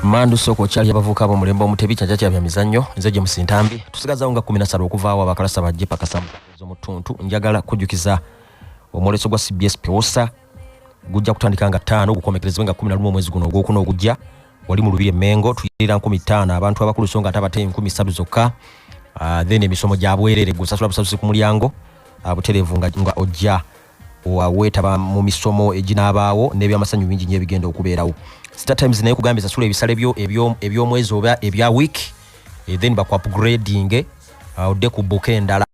Mandu soko chali abavuka abo mulembo mutebi Kyankya Kyamizanyo nzeje musintambi tusigaza unga 17 okuva wa bakalasa baje pakasamba zo mutuntu njagala kujukiza omwoleso gwa CBS Peosa gujja kutandika nga 5 gukomekerezwe nga 11 mwezi guno ogwokuno ogujja wali mu lubire Mengo tuyira 15 abantu abakulu songa atabate 17 zokka then emisomo gyabwerere gusasula busasusi ku mulyango abuterevu nga ojja waweta mu misomo ejinabaawo n'ebyamasanyu bingi nye bigenda okubeerawo. Star Times naye kugambiza sula ebisale ebyo mwezi oba ebya week then bakwa upgrading ode ku book endala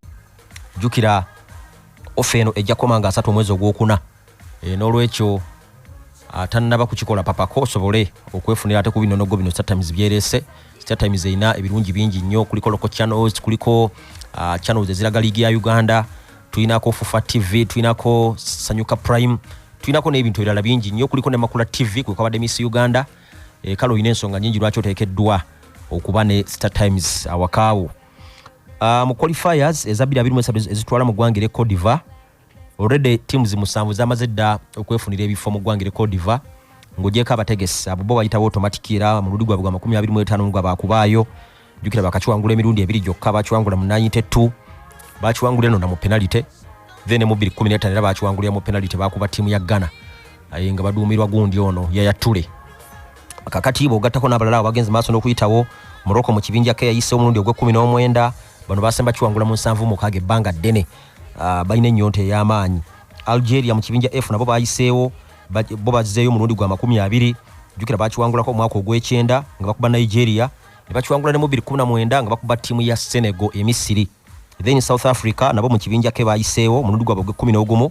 jukira ofeno ejja komanga 3 mwezi ogwokuna n'olwekyo atannaba kukikola papa ko sobole okwefunira ate ku binonogo bino Star Times byerese. Star Times ina ebirungi bingi nnyo kuliko local channels kuliko channels eziraga ligi ya Uganda tuinako Fufa TV tuinako Sanyuka Prime tuinako n'ebintu ebirala bingi nnyo kuliko ne Makula TV kuliko abadde Miss Uganda kalo ine ensonga nyingi lwaki oteekeddwa okuba ne Star Times awakaawo. Mu qualifiers ezabira 23 ezitwala mu ggwanga Cote d'Ivoire already teams musanvu zamaze dda okwefunira ebifo mu ggwanga Cote d'Ivoire ng'ogyeko abategesi abo bo bayitawo automatic era mu ludi gwabwe gwa 25 ngwa bakubaayo jukira bakakiwangula emirundi ebiri gyokka bakiwangula mu 92 bakiwangula eno na mu penalty then mu 2015 era bakiwangulira mu penalty bakuba timu ya Ghana nga baduumirwa gundi ono yayatule kakati bo gattako n'abalala abagenzi maaso n'okuyitawo Morocco mu kibinja ke yayise omulundi ogwe19 bano basemba kiwangula mu 7 mu kage banga dene balina ennyonta ey'amaanyi. Algeria mu kibinja F nabo bayiseewo bo bazizeeyo mulundi gwa 20 jukira bakiwangulako omwaka ogw'ekyenda nga bakuba Nigeria ne bakiwangula ne mu 2019 nga bakuba timu ya Senegal emisiri. Then South Africa nabo mu kibinja ke bayiseewo mulundi gwa 11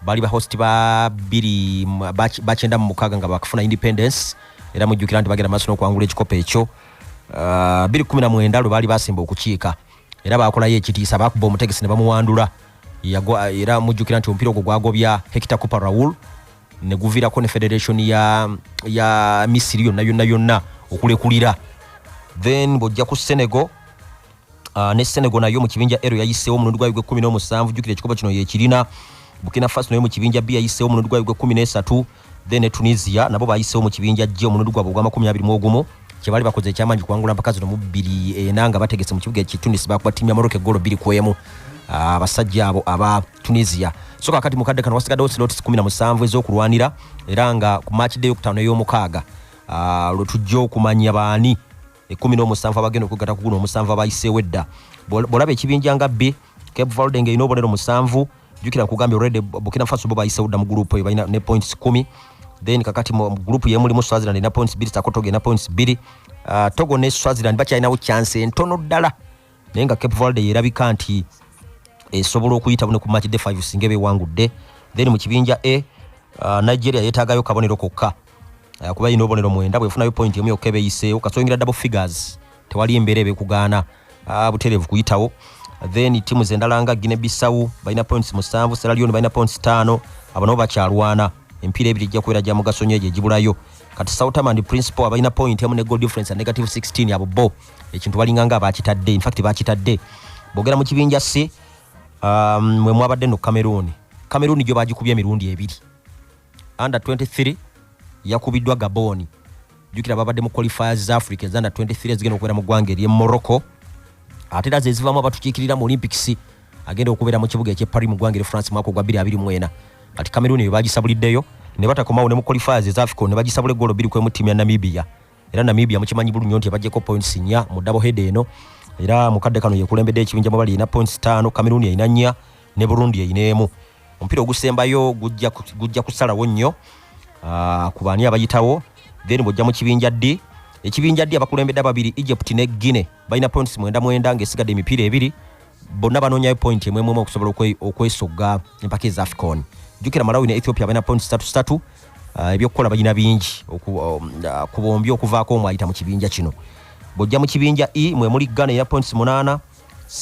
bali ba host ba 2 bakyenda mu mukaga nga bakafuna independence era mujjukira nti bagenda maaso n'okwangula ekikopo ekyo 2019 lwe bali basimba okukiika era bakolayo ekitiisa bakuba omutegesi ne bamuwandula era mujjukira nti omupiira ogwo gwagobya Hector Cooper Raoul ne guviirako ne federation ya Misiri yonna okulekulira. Then bojja ku Senegal ne Senegal nayo mu kibinja Ero yayiseewo mulundi gwa 17 jukira ekikopo kino yekirina. Burkina Faso nayo mu kibinja B yayiseewo mulundi gwa 13 then Tunisia nabo bayiseewo mu kibinja G omulundi gwa 21 kyebali bakoze ekyamanyi kuwangula mpaka zino mu 2 enanga bategese mu kibuga Tunis bakuba timu ya Morocco golo 2-1 abasajja abo aba Tunisia. So kakati mukadde kano wasigadde slots 17 ez'okulwanira era nga ku match day okutano y'omukaaga lutujja okumanya baani 17 abagenda okugatta ku guno omusanvu abayiseewo edda bolabe ekibinja nga B Cape Verde ng'erina obubonero 7 jukira kugambye already Burkina Faso bo bayiseewo dda mu group eyo balina ne points 10 then kakati mu group ye mulimu Swaziland na points 2 Togo na points 2 Togo ne Swaziland bakyalinawo chance entono ddala naye nga Cape Verde yerabika nti esobola okuyita bune ku match day 5 singebe wangudde. Then mu kibinja A Nigeria yetaagayo kabonero kokka kuba ino obonero 9 bwefunayo point emu yokka beyiseewo kasoyingira double figures tewali embeera ebekugaana butereevu kuyitawo. Then timu zendala nga Guinea Bissau balina points 7 Sierra Leone balina points 5 abano bakyalwana empiira ebiri ejja kubeera gya mugaso nnyo egibulayo kati Southampton Principal abalina point emu ne goal difference negative 16 abo bo ekintu balinga nga bakitadde in fact bakitadde bogera mu kibinja C mwe mwabadde no Cameroon gyo bagikubye emirundi ebiri under 23 yakubiddwa Gabon jukira babadde mu qualifiers za Africa under 23 zigenda okubeera mu ggwanga eri Morocco ate era zezivaamu abatukiikirira mu Olympics agenda okubeera mu kibuga ekye Paris mu ggwanga eri France mwaka gwa 2024 kati Cameroon yo bagisabuliddeyo ne batakomawo ne mu qualifiers za Africa ne bagisabula golo 2 mu timu ya Namibia era Namibia mukimanyi bulungi nti bajjeko points 4 mu double head eno era mukadde kano yekulembedde ekibinja mabali ina points 5 Cameroon yina 4 ne Burundi yina emu. Omupiira ogusembayo gujja kusalawo nnyo ku baani abayitawo then bojja mu kibinja D ekibinja D abakulembedde ababiri Egypt ne Guinea balina points 9 ng'esigadde emipiira ebiri bonna banoonyayo point emwemu okusobola okwesogga empaka eza AFCON. Jukira Malawi ne Ethiopia balina points 3 ebyokukola balina bingi ku bombi okuvaako omwayita mu kibinja kino. Bojja mu kibinja E mwe muli Ghana ya points 8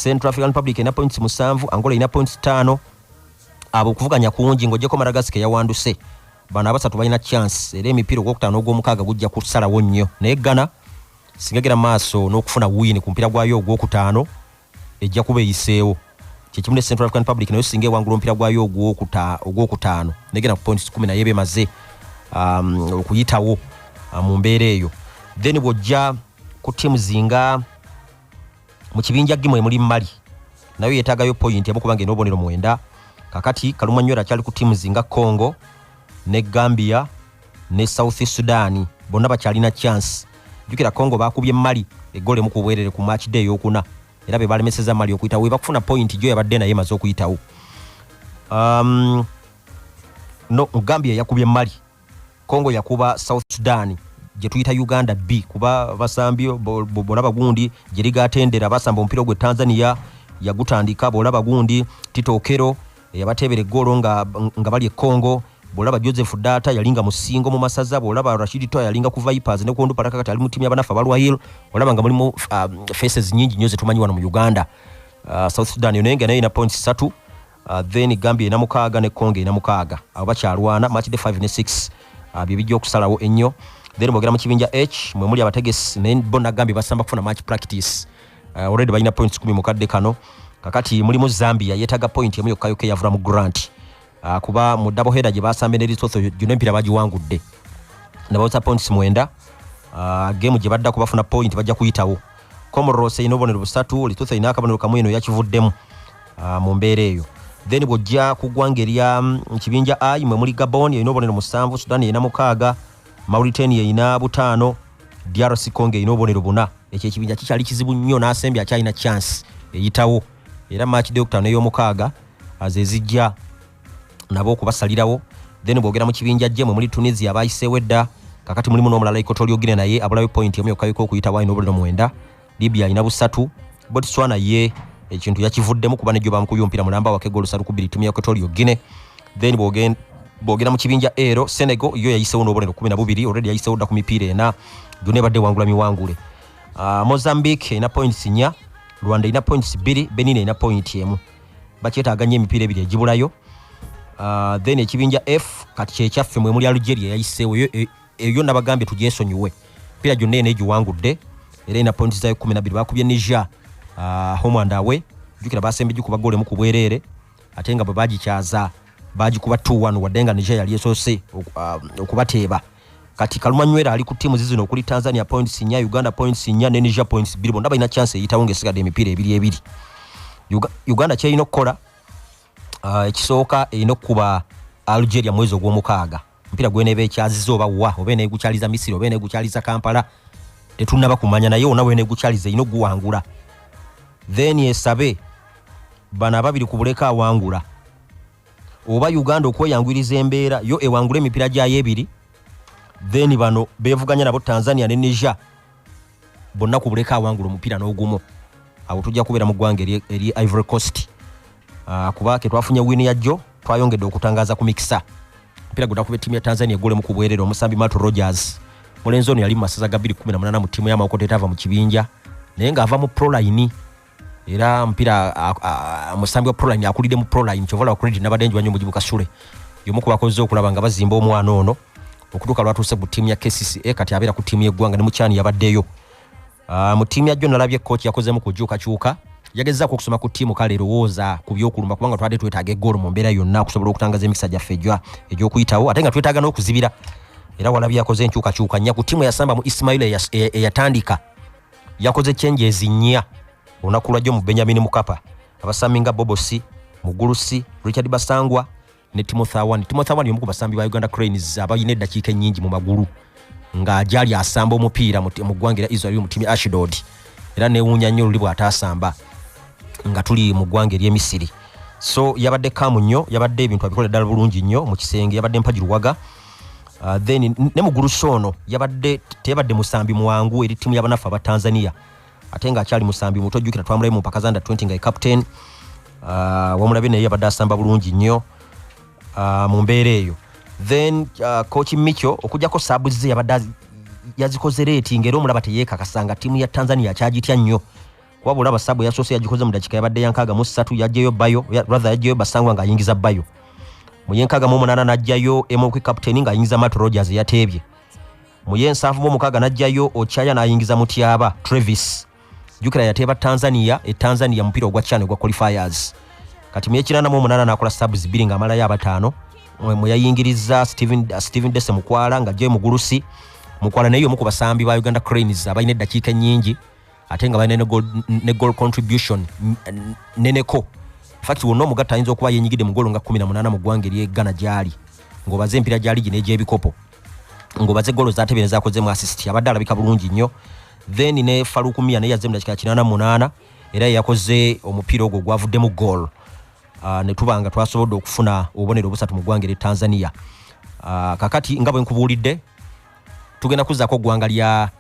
Central African Republic ina points 7 Angola ina points 5 abo kuvuganya kungi ng'ogyeko Madagascar yawanduse bano abasatu balina chance era emipiira ogwokutaano ogw'omukaaga gujja kusalawo nnyo naye Ghana singagera maaso n'okufuna win ku mpira gwayo ogwokutaano ejja kuba eyiseewo kyekimu ne Central African Republic nayo singa ewangula omupiira gwayo ogwokutaano negenda ku points 10 naye bemaze okuyitawo mu mbeera eyo. then bwojja ku team zinga mu kibinja gimu muri Mali nayo yetagayo point emu kubange n'obonero mwenda. Kakati Kaluma Nywera kyali ku team zinga Congo ne Gambia ne South Sudan bonna bakyalina chance. Jukira Congo bakubye Mali egole mu kubwerere ku match day yokuna era be balemeseza Mali okuyita we bakufuna point jo yabadde naye mazo okuyitawo. No Gambia yakubye Mali, Congo yakuba South Sudan je tuyita Uganda B kuba basambyo bolaba gundi jeriga atendera basamba ompira gwe Tanzania yagutandika bolaba gundi Tito Okero yabatebere golo nga bali Congo bolaba Joseph Data yalinga musingo mu masaza bolaba Rashid Toya yalinga ku Vipers ne kondu paraka kati ali mu timu y'abanafa balwa Hill bolaba nga mulimo faces nyingi nyoze tumanyi wano mu Uganda. South Sudan yonenge nayo ina points 3. Then Gambia ina mukaga ne Congo ina mukaga abo bakyalwana match day 5 ne 6 bibijjo okusalawo ennyo. Then bogera mu kibinja H mwe muli abategesi ne Bona Gambia basamba kufuna match practice already balina points 10 mu kadde kano. Kakati mulimu Zambia yetaga point emu yokka yokka yavula mu Grant kuba mu double header gye basambe ne Lesotho june empira bagiwangudde nabawusa points mwenda. Game gye badda kubafuna point bajja kuyitawo. Comoros ino bonero busatu Lesotho ina akabonero kamwe eno yakivuddemu mu mbeera eyo. Then bojja kugwangeria kibinja I mwe muli Gabon ino bonero musanvu, Sudan ina mukaga, Mauritania ina butano, DRC Congo ino bonero buna. Ekyo ekibinja kikyali kizibu nnyo n'asembi akyalina chance eyitawo era match day okutano y'omukaga azezijja nabo kubasalirawo. Then bogera mu kibinja je mwe muli Tunisia abayiseewo edda kakati mulimu n'omulala Equatorial Guinea naye abulayo point emu yokka okuyitawo ino bonero mwenda. Libya ina busatu, Botswana ye ekintu yakivuddemu kuba nejjo bamukuyo mpira mulamba wake golo 3-2 timu ya Equatorial Guinea. Then bogera mu kibinja ero Senegal yo yayiseewo n'obonero 12 already yayiseewo dda ku mipiira ena dune badde wangula miwangule. Mozambique ina points 4, Rwanda ina points 2, Benin ina point emu bakyetaaganya emipiira ebiri egibulayo. Then ekibinja F kati kyekyaffe mwe muli Algeria yayiseewo eyo nabagambye tugyesonyiwe mpira gyonna eno egiwangudde era ina points zayo 12 bakubye Niger home and away jukira basembejju kuba gole mu kubwerere ate nga bwe bagikyaza bagikuba 2-1 wadenga Niger yali esose okubateeba. Kati Kaluma Nywera ali ku timu zizino okuli Tanzania points 4, Uganda points 4 ne Niger points 2 bonna balina chance eyitawo ng'esigadde emipiira ebiri. Uganda kyeyina okukola ekisooka erina okuba Algeria mwezi ogw'omukaaga mpira gweneeba ekyaziza oba wa oba eneegukyaliza Misiri oba eneegukyaliza Kampala tetunnaba kumanya naye ona weneegukyaliza erina okuguwangula. Then esabe bana babiri ku buleka awangula oba Uganda okweyangwiriza embeera yo ewangula emipiira gyayo ebiri. Then bano bevuganya nabo Tanzania ne Niger bonna ku buleka awangula omupiira n'ogumu abo tujja kubeera mu ggwanga eri Ivory Coast. Kuba ke twafunye win ya jo twayongedde okutangaza ku mikisa mpira gudakube timu ya Tanzania egole mu kubwerera omusambi Mato Rogers Molenzoni yali mu masaza ga 218 mu timu ya Mawokota etava mu kibinja naye nga ava mu pro line era mpira musambi wa pro line akulide mu pro line chovala wa credit nabadenji wanyo mujibu Kasule yomu kubakoze okulaba nga bazimba omwana ono okutuka lwatuse ku timu ya KCCA kati abera ku timu y'eggwanga ne mu kyani yabaddeyo. Mu timu ya jo nalabye coach yakozemu kujuka chuka yagezza ku kusoma ku timu kale rowooza ku byokulumba kubanga twade twetaaga eggolo mu mbeera yonna okusobola okutangaza emikisa gyaffe egy'okuyitawo ate nga twetaaga n'okuzibira era walabye yakoze enkyukakyuka nnya ku timu yasamba mu Ismail eyatandika yakoze changes nnya olunaku lwajjo mu Benjamin Mukapa abasambi nga Bobosi Mugulusi Richard Basangwa ne Timothy Awan y'omu ku basambi ba Uganda Cranes abayina eddakiika ennyingi mu magulu nga ajali asamba omupiira mu ggwanga Israel mu timu Ashdod era newuunya nnyo luli bw'ataasamba nga tuli mu ggwanga ery'Emisiri. So yabadde kamu nnyo yabadde ebintu abikola ddala bulungi nnyo mu kisenge yabadde mpajiruwaga. Then ne Mugulusi ono teyabadde musambi muwangu eri timu y'abanafu aba Tanzania ate nga akyali musambi muto jjukira twamulayo mu mpaka za under 20 nga ye captain. Wamulabye naye yabadde asamba bulungi nnyo mu mbeera eyo. Then coach Micho okujjako saabu ze yabadde yazikoze rating era omulaba teyeekakasanga timu ya Tanzania kyagitya nnyo wabula basabu yasoose yagikoze mu dakika yabadde yankaga mu 3 yajjayo Bayo yajjayo Basangwa nga ayingiza Bayo mu yenkaga mu 8 najjayo emu ku captain nga ayingiza Matt Rogers yateebye mu yensavu mu mukaga najjayo Ochaya n'ayingiza Mutyaba Travis jukira yateeba Tanzania Tanzania mpira ogwa channel gwa qualifiers kati mu 8 nakola subs 2 nga amalayo abatano mu yayingiriza Steven Dese Mukwala nga Joy Mugulusi mukwala nayo mu kubasambi ba Uganda Cranes abayine dakika nyingi atenga bayine ne goal contribution neneko fact wono mugatta ayinza okuba yenyigide mu golo nga 18 mu gwange lye Ghana jali ngo baze mpira jali gine je bikopo ngo baze golo zatebene zakoze mu assist abadala bika bulungi nnyo then ne Faruku Mia ne yazemu dakika 88 era yakoze omupira ogwo gwavudde mu goal ne tubanga twasobodde okufuna obubonero busatu mu gwange lye Tanzania kakati ngabo nkubulidde tugenda kuzako gwanga lya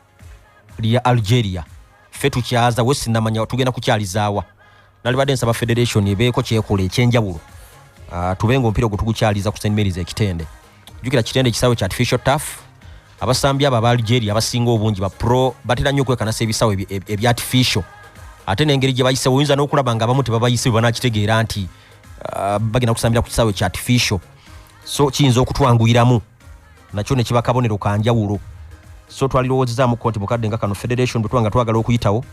Algeria fetu kyaza wesi namanya tugenda kukyalizaawa nali badde nsaba federation ebeko kyekole ekyenjawulo tubengo mpira gutugukyaliza ku St Mary's ekitende jukira kitende kisawe kya artificial turf abasambi aba Algeria abasinga obungi ba pro batera nnyo kwekana sebisawe ebya artificial ate n'engeri gye bayise oyinza n'okulaba nga abamu tebabayise banakitegeera nti bagenda kusambira ku kisawe kya artificial so kiyinza okutwanguyiramu nakyo ne kiba kabonero kanjawulo so twalirowoozezaamu konti mukadde nga kano federation bwe twanga twagala okuyitawo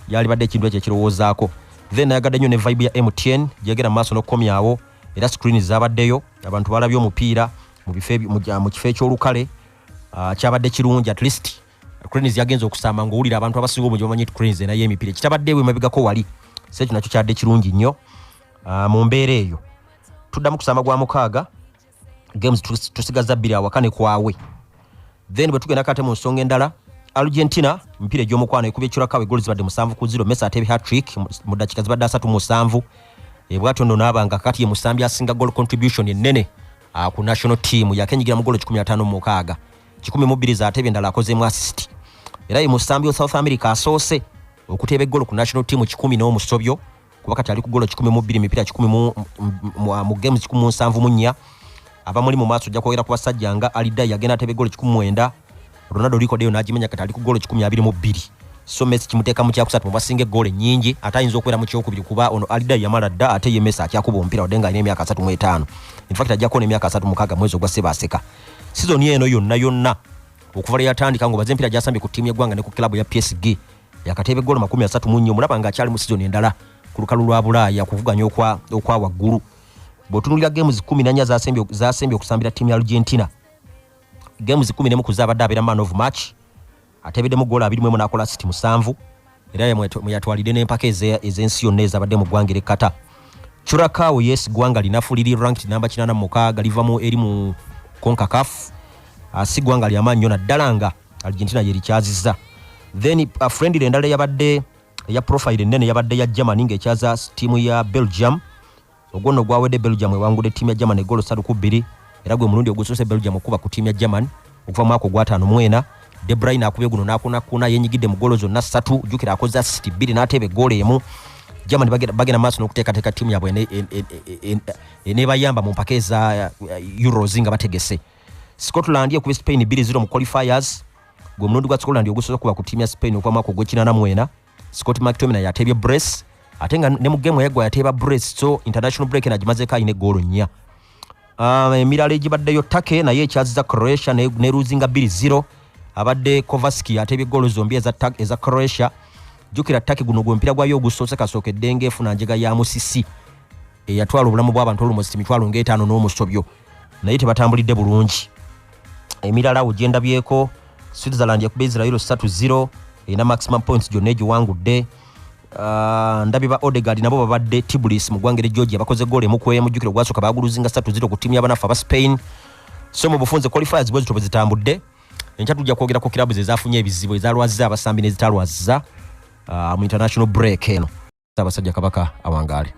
yali badde ekintu ekyo ekirowoozaako then nayagadde nnyo ne vibe ya MTN gyegera mu maaso n'okukomyawo era screen zabaddeyo abantu balabye omupiira mu kifo ekyolukale kyabadde kirungi at least Cranes yagenza okusamba ng'owulira abantu abasinga obungi bamanyi Cranes naye emipiira kitabaddeewo emabegako wali so ekyo nakyo kyadde kirungi nnyo mu mbeera eyo tuddamu kusamba gwa mukaaga games tusigaza 2 awakane kwawe then bwe tugenda kate mu nsonga endala Argentina mpira gy'omukwano ekubye kirakawe goals badde 7-0 Messi atebe hat-trick mu dakika zibadde 3-7 bwatyo ndo nabanga kati ye musambi asinga goal contribution ennene ku national team yakenyigira mu goal 15 mu mukaaga 12 zaatebe endala akoze mu assist era ye musambi wa South America asoose okuteba goal ku national team 10 n'omusobyo kuba kati ali ku goal 12 mipira 10 mu games 17 abamuli mu maaso jja kwogera ku basajja nga Alida yagenda atebe goal 19 Ronaldo record eyo najimenya kati ali ku goal 22 so Messi kimuteeka mu kyakusatu mu basinge goal nyingi atayinza okwera mu kyokubiri kuba ono Alida yamala dda ate ye Messi akyakuba omupiira odenga ine emyaka 35 in fact ajja kone emyaka 36 mwezi ogwa Sebaseka season eno yonna okuvala yatandika ngo baze mpira gyasambye ku timu y'eggwanga ne ku club ya PSG yakatebe goal 34 mulaba nga akyali mu season endala ku lukalu lwa Bulaaya kuvuganya okwa waggulu botunulira games 14 zasembye okusambira timu ya Argentina games 11 kuzabadde abera man of match atebedde mu goal 21 nakola assist 7 era yatwalide n'empaka ez'ensi yonna ezabadde mu ggwanga Kata Curacao yes gwanga linafuliri ranked number 86 livamu eri mu CONCACAF si gwanga ly'amaanyi na ddalanga Argentina yeri kyaziza then a friendly endala yabadde ya profile nene yabadde ya Germany ng'ekyaza timu ya Belgium ogono gwawedde Belgium ewangude timu ya Germany goal 3-2 era gwe mulundi ogusose Belgium okuba ku timu ya Germany okuva mwako gwa 5 De Bruyne akubye guno nakuna yenyigidde mu goal zonna 3 jukira akoze assist 2 n'atebe goal emu Germany bagena maaso n'okuteekateeka timu yabwe ne bayamba mu mpaka eza Euros nga bategese Scotland ekubye Spain 2-0 mu qualifiers gwe mulundi gwa Scotland ogusoose kuba ku timu ya Spain okuva mwako gwe 89 Scott McTominay yatebye brace atenga ne mu game yagwa yateba brace so international break na jimazeka ine goal nnya emirala egibaddeyo Turkey naye ekyaziza Croatia ne losing 2-0 abadde Kovacic atebye goal zombi eza Croatia jukira Turkey guno gwe mpira gwayo ogusoose kasookedde ng'efuna njega ya musisi eyatwala obulamu bw'abantu almost 5,000 n'omusobyo naye tebatambulidde bulungi emirala ogendabyeko Switzerland yakubye Israel 3-0 ina maximum points gyonna egiwangudde ndabi ba Odegaard nabo babadde Tbilisi mu ggwanga Georgia bakoze goal emu kwemu jukira gwasooka baguluzinga 3-0 ku timu y'abanafu aba Spain so mu bufunze qualifiers bwe zitambudde enkya tujja kwogera ku kilabu zezaafunye ebizibu ezalwaziza abasambi ne zitalwaziza mu international break eno abasajja kabaka awangaale